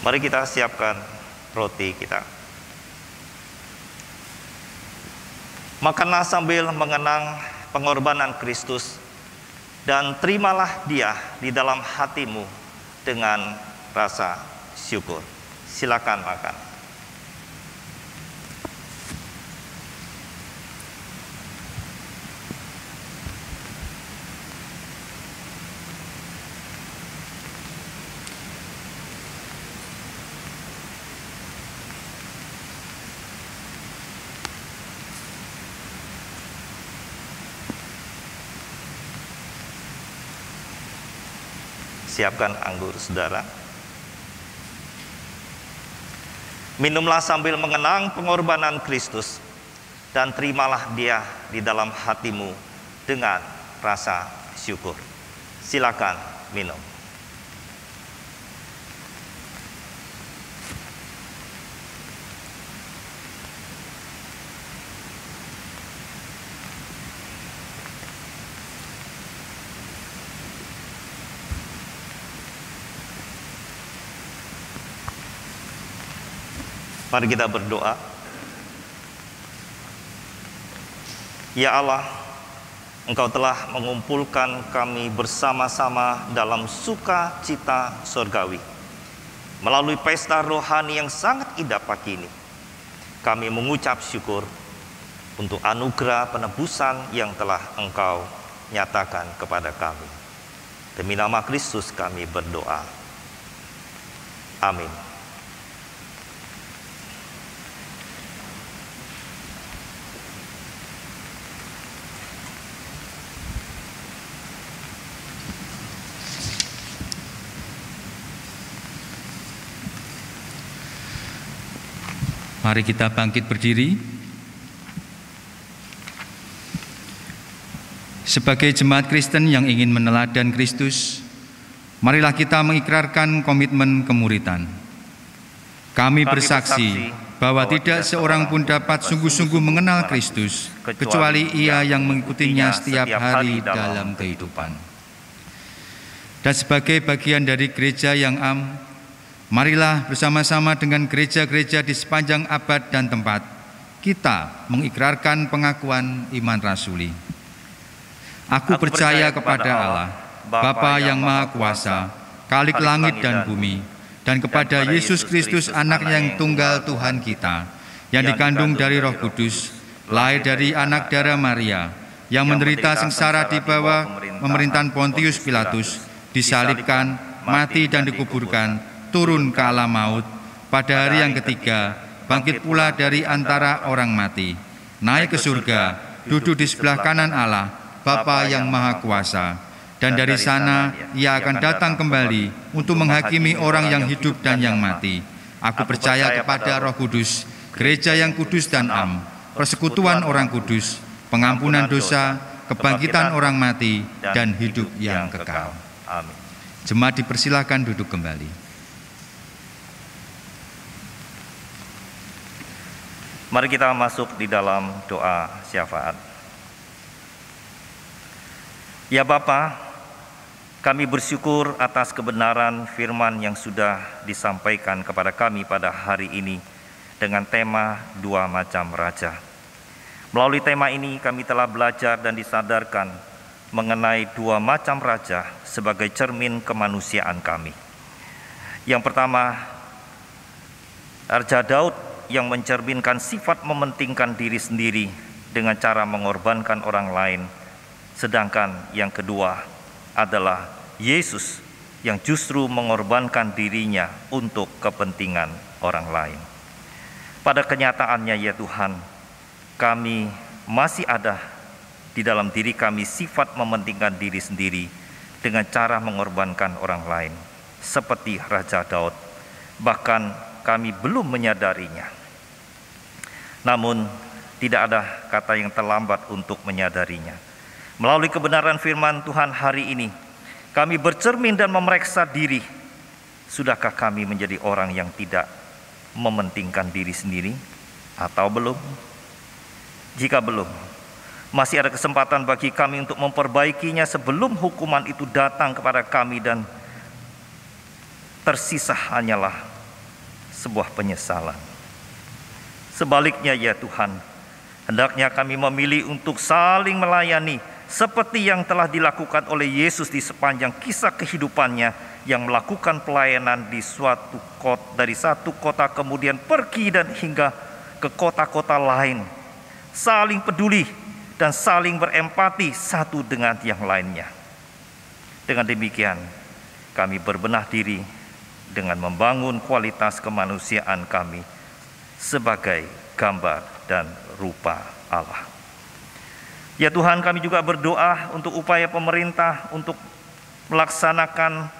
S3: Mari kita siapkan roti kita. Makanlah sambil mengenang pengorbanan Kristus, dan terimalah Dia di dalam hatimu dengan rasa syukur. Silakan makan. Siapkan anggur, saudara. Minumlah sambil mengenang pengorbanan Kristus, dan terimalah Dia di dalam hatimu dengan rasa syukur. Silakan minum. Mari kita berdoa. Ya Allah, Engkau telah mengumpulkan kami bersama-sama dalam sukacita surgawi. Melalui pesta rohani yang sangat indah pagi ini, kami mengucap syukur untuk anugerah penebusan yang telah Engkau nyatakan kepada kami. Demi nama Kristus kami berdoa. Amin.
S4: Mari kita bangkit berdiri. Sebagai jemaat Kristen yang ingin meneladan Kristus, marilah kita mengikrarkan komitmen kemuridan. Kami bersaksi bahwa tidak seorang pun dapat sungguh-sungguh mengenal Kristus, kecuali ia yang mengikutinya setiap hari dalam kehidupan. Dan sebagai bagian dari gereja yang marilah bersama-sama dengan gereja-gereja di sepanjang abad dan tempat, kita mengikrarkan pengakuan iman rasuli. Aku percaya kepada Allah, Bapa yang Maha Kuasa, Khalik langit dan bumi, dan kepada Yesus Kristus, Anak yang tunggal Tuhan kita, yang dikandung dari Roh Kudus, lahir dari anak darah Maria, yang menderita sengsara di bawah pemerintahan Pontius Pilatus, disalibkan, mati dan dikuburkan, turun ke alam maut, pada hari yang ketiga bangkit pula dari antara orang mati, naik ke surga, duduk di sebelah kanan Allah, Bapa yang Maha Kuasa, dan dari sana ia akan datang kembali untuk menghakimi orang yang hidup dan yang mati. Aku percaya kepada Roh Kudus, gereja yang kudus dan persekutuan orang kudus, pengampunan dosa, kebangkitan orang mati, dan hidup yang kekal.
S3: Amin.
S4: Jemaat dipersilahkan duduk kembali.
S3: Mari kita masuk di dalam doa syafaat. Ya Bapa, kami bersyukur atas kebenaran firman yang sudah disampaikan kepada kami pada hari ini dengan tema dua macam raja. Melalui tema ini kami telah belajar dan disadarkan mengenai dua macam raja sebagai cermin kemanusiaan kami. Yang pertama, Raja Daud yang mencerminkan sifat mementingkan diri sendiri dengan cara mengorbankan orang lain. Sedangkan yang kedua adalah Yesus yang justru mengorbankan dirinya untuk kepentingan orang lain. Pada kenyataannya ya Tuhan, kami masih ada di dalam diri kami sifat mementingkan diri sendiri dengan cara mengorbankan orang lain, seperti Raja Daud. Bahkan kami belum menyadarinya. Namun tidak ada kata yang terlambat untuk menyadarinya. Melalui kebenaran firman Tuhan hari ini, kami bercermin dan memeriksa diri. Sudahkah kami menjadi orang yang tidak mementingkan diri sendiri atau belum? Jika belum, masih ada kesempatan bagi kami untuk memperbaikinya sebelum hukuman itu datang kepada kami dan tersisa hanyalah sebuah penyesalan. Sebaliknya ya Tuhan, hendaknya kami memilih untuk saling melayani seperti yang telah dilakukan oleh Yesus di sepanjang kisah kehidupannya, yang melakukan pelayanan dari satu kota kemudian pergi dan hingga ke kota-kota lain, saling peduli dan saling berempati satu dengan yang lainnya. Dengan demikian kami berbenah diri dengan membangun kualitas kemanusiaan kami sebagai gambar dan rupa Allah. Ya Tuhan, kami juga berdoa untuk upaya pemerintah untuk melaksanakan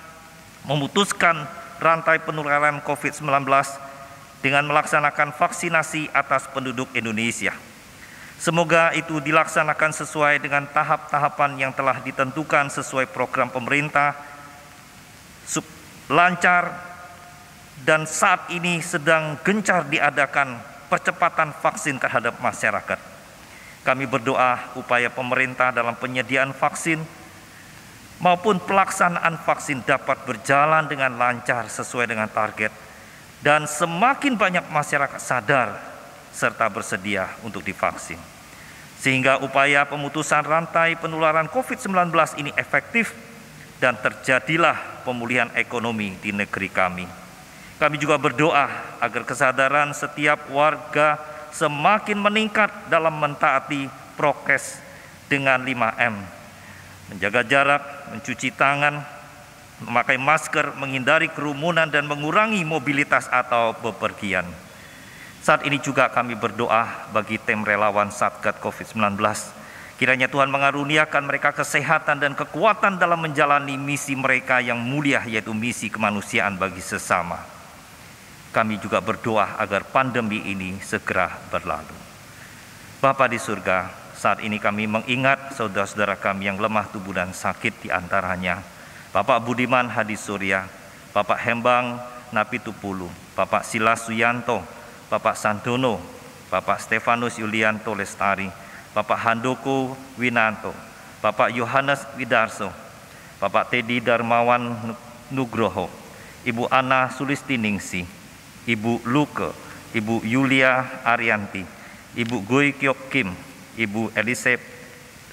S3: memutuskan rantai penularan COVID-19 dengan melaksanakan vaksinasi atas penduduk Indonesia. Semoga itu dilaksanakan sesuai dengan tahap-tahapan yang telah ditentukan sesuai program pemerintah, lancar, dan saat ini sedang gencar diadakan percepatan vaksin terhadap masyarakat. Kami berdoa upaya pemerintah dalam penyediaan vaksin maupun pelaksanaan vaksin dapat berjalan dengan lancar sesuai dengan target, dan semakin banyak masyarakat sadar serta bersedia untuk divaksin, sehingga upaya pemutusan rantai penularan COVID-19 ini efektif dan terjadilah pemulihan ekonomi di negeri kami. Kami juga berdoa agar kesadaran setiap warga semakin meningkat dalam mentaati prokes dengan 5M. Menjaga jarak, mencuci tangan, memakai masker, menghindari kerumunan, dan mengurangi mobilitas atau bepergian. Saat ini juga kami berdoa bagi tim relawan Satgas COVID-19. Kiranya Tuhan mengaruniakan mereka kesehatan dan kekuatan dalam menjalani misi mereka yang mulia, yaitu misi kemanusiaan bagi sesama. Kami juga berdoa agar pandemi ini segera berlalu. Bapa di surga, saat ini kami mengingat saudara-saudara kami yang lemah tubuh dan sakit, di antaranya Bapak Budiman Hadi Surya, Bapak Hembang Napitupulu, Bapak Silas Suyanto, Bapak Sandono, Bapak Stefanus Yulianto Lestari, Bapak Handoko Winanto, Bapak Yohanes Widarso, Bapak Teddy Darmawan Nugroho, Ibu Ana Sulistiningsih, Ibu Luke, Ibu Yulia Arianti, Ibu Goy Kyok Kim, Ibu Elise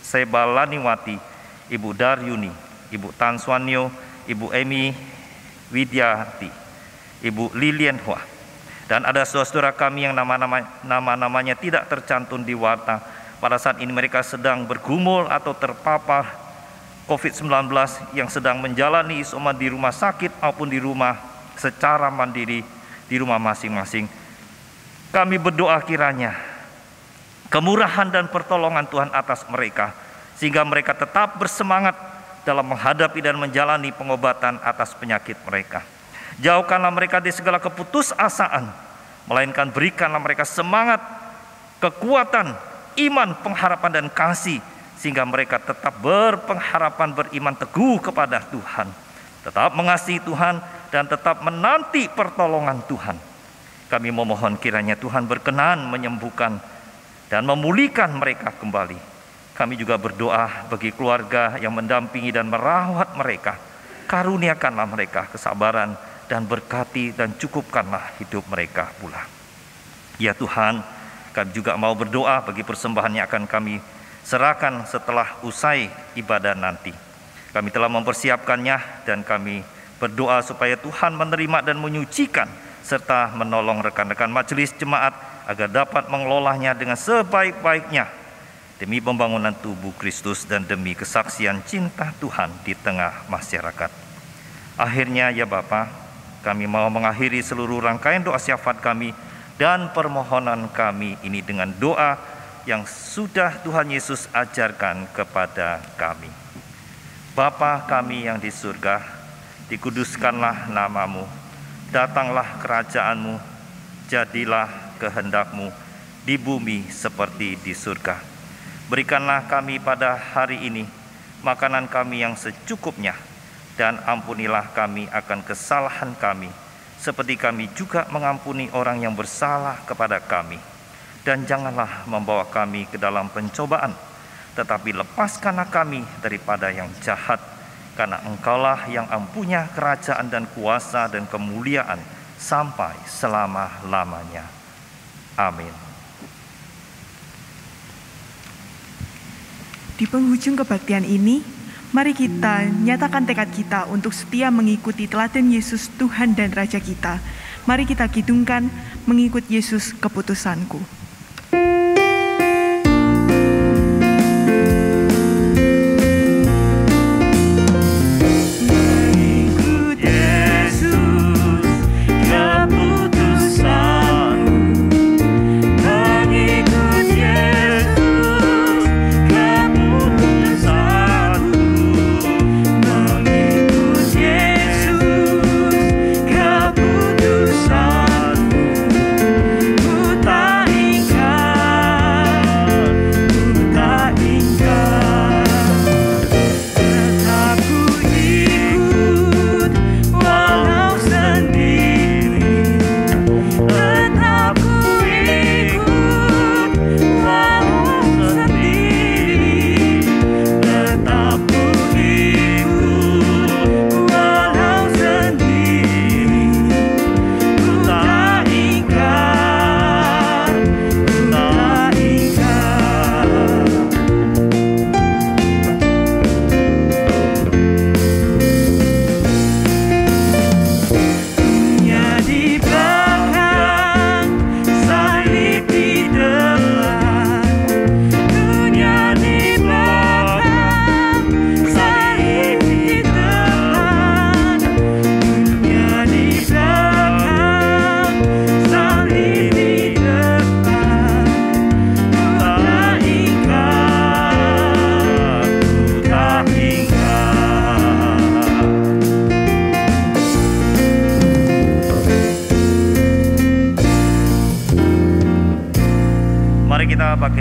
S3: Sebalaniwati, Ibu Daryuni, Ibu Tan Swanyo, Ibu Emi Widyati, Ibu Lilian Hua, dan ada saudara kami yang nama-namanya tidak tercantum di warta. Pada saat ini mereka sedang bergumul atau terpapar COVID-19 yang sedang menjalani isoman di rumah sakit maupun di rumah secara mandiri di rumah masing-masing. Kami berdoa kiranya kemurahan dan pertolongan Tuhan atas mereka, sehingga mereka tetap bersemangat dalam menghadapi dan menjalani pengobatan atas penyakit mereka. Jauhkanlah mereka dari segala keputusasaan, melainkan berikanlah mereka semangat, kekuatan, iman, pengharapan, dan kasih, sehingga mereka tetap berpengharapan, beriman teguh kepada Tuhan, tetap mengasihi Tuhan, dan tetap menanti pertolongan Tuhan. Kami memohon kiranya Tuhan berkenan menyembuhkan dan memulihkan mereka kembali. Kami juga berdoa bagi keluarga yang mendampingi dan merawat mereka. Karuniakanlah mereka kesabaran dan berkati dan cukupkanlah hidup mereka pula. Ya Tuhan, kami juga mau berdoa bagi persembahan yang akan kami serahkan setelah usai ibadah nanti. Kami telah mempersiapkannya dan kami berdoa supaya Tuhan menerima dan menyucikan serta menolong rekan-rekan majelis jemaat agar dapat mengelolanya dengan sebaik-baiknya demi pembangunan tubuh Kristus dan demi kesaksian cinta Tuhan di tengah masyarakat. Akhirnya ya Bapa, kami mau mengakhiri seluruh rangkaian doa syafaat kami dan permohonan kami ini dengan doa yang sudah Tuhan Yesus ajarkan kepada kami. Bapa kami yang di surga, dikuduskanlah namamu, datanglah kerajaanmu, jadilah kehendakmu di bumi seperti di surga. Berikanlah kami pada hari ini makanan kami yang secukupnya, dan ampunilah kami akan kesalahan kami, seperti kami juga mengampuni orang yang bersalah kepada kami. Dan janganlah membawa kami ke dalam pencobaan, tetapi lepaskanlah kami daripada yang jahat, karena Engkaulah yang empunya kerajaan dan kuasa dan kemuliaan sampai selama-lamanya. Amin.
S2: Di penghujung kebaktian ini, mari kita nyatakan tekad kita untuk setia mengikuti teladan Yesus Tuhan dan Raja kita. Mari kita kidungkan, mengikut Yesus keputusanku.
S5: Yesus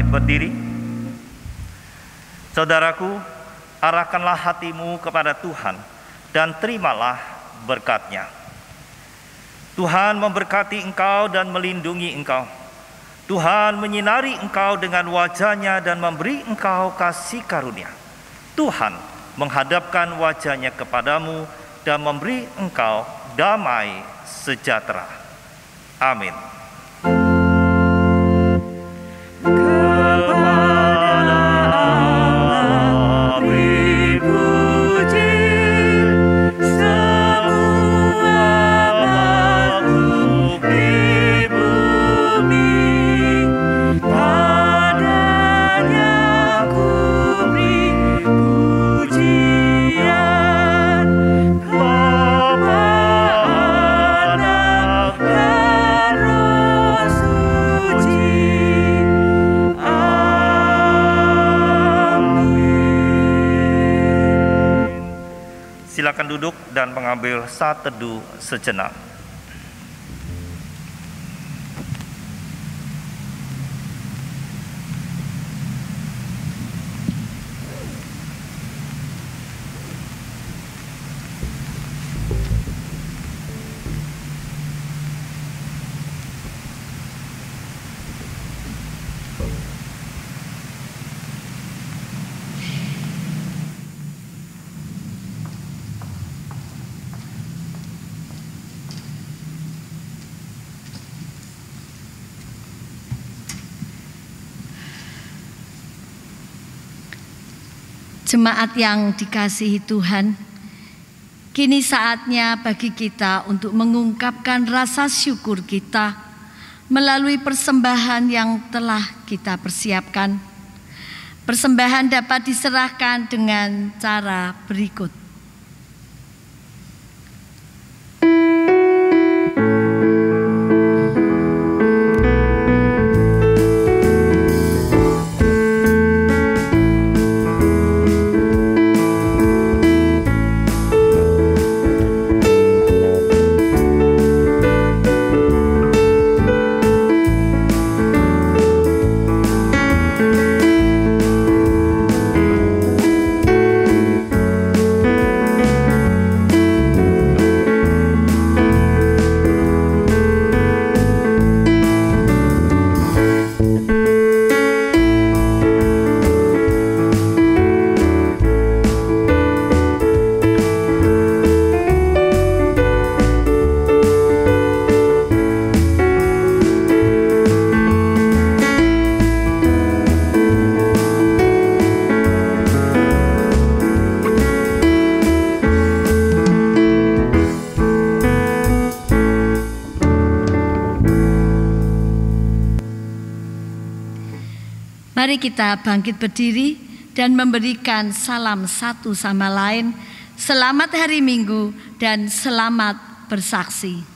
S3: bangkit berdiri. Saudaraku, arahkanlah hatimu kepada Tuhan dan terimalah berkat-Nya. Tuhan memberkati engkau dan melindungi engkau. Tuhan menyinari engkau dengan wajah-Nya dan memberi engkau kasih karunia. Tuhan menghadapkan wajah-Nya kepadamu dan memberi engkau damai sejahtera. Amin. Silakan duduk dan mengambil saat teduh sejenak.
S1: Jemaat yang dikasihi Tuhan, kini saatnya bagi kita untuk mengungkapkan rasa syukur kita melalui persembahan yang telah kita persiapkan. Persembahan dapat diserahkan dengan cara berikut. Mari kita bangkit berdiri dan memberikan salam satu sama lain. Selamat hari Minggu dan selamat bersaksi.